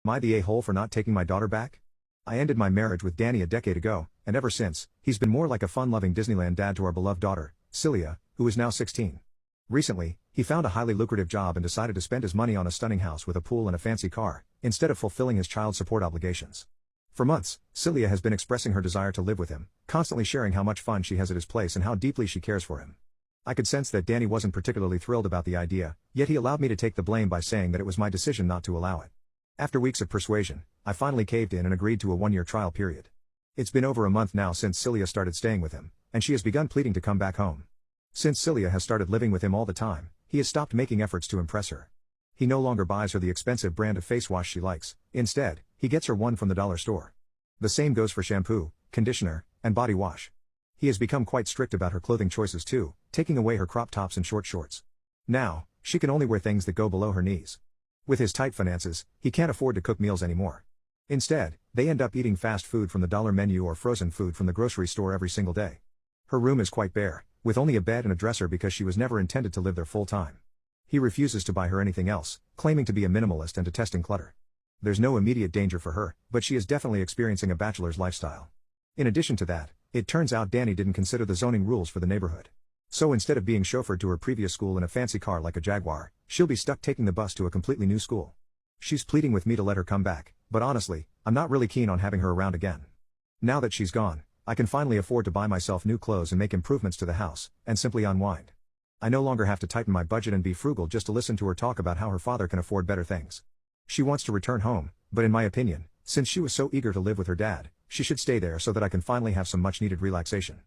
Am I the a-hole for not taking my daughter back? I ended my marriage with Danny a decade ago, and ever since, he's been more like a fun-loving Disneyland dad to our beloved daughter, Celia, who is now 16. Recently, he found a highly lucrative job and decided to spend his money on a stunning house with a pool and a fancy car, instead of fulfilling his child support obligations. For months, Celia has been expressing her desire to live with him, constantly sharing how much fun she has at his place and how deeply she cares for him. I could sense that Danny wasn't particularly thrilled about the idea, yet he allowed me to take the blame by saying that it was my decision not to allow it. After weeks of persuasion, I finally caved in and agreed to a 1-year trial period. It's been over a month now since Celia started staying with him, and she has begun pleading to come back home. Since Celia has started living with him all the time, he has stopped making efforts to impress her. He no longer buys her the expensive brand of face wash she likes. Instead, he gets her one from the dollar store. The same goes for shampoo, conditioner, and body wash. He has become quite strict about her clothing choices too, taking away her crop tops and short shorts. Now, she can only wear things that go below her knees. With his tight finances, he can't afford to cook meals anymore. Instead, they end up eating fast food from the dollar menu or frozen food from the grocery store every single day. Her room is quite bare, with only a bed and a dresser because she was never intended to live there full time. He refuses to buy her anything else, claiming to be a minimalist and detesting clutter. There's no immediate danger for her, but she is definitely experiencing a bachelor's lifestyle. In addition to that, it turns out Danny didn't consider the zoning rules for the neighborhood. So instead of being chauffeured to her previous school in a fancy car like a Jaguar, she'll be stuck taking the bus to a completely new school. She's pleading with me to let her come back, but honestly, I'm not really keen on having her around again. Now that she's gone, I can finally afford to buy myself new clothes and make improvements to the house, and simply unwind. I no longer have to tighten my budget and be frugal just to listen to her talk about how her father can afford better things. She wants to return home, but in my opinion, since she was so eager to live with her dad, she should stay there so that I can finally have some much-needed relaxation.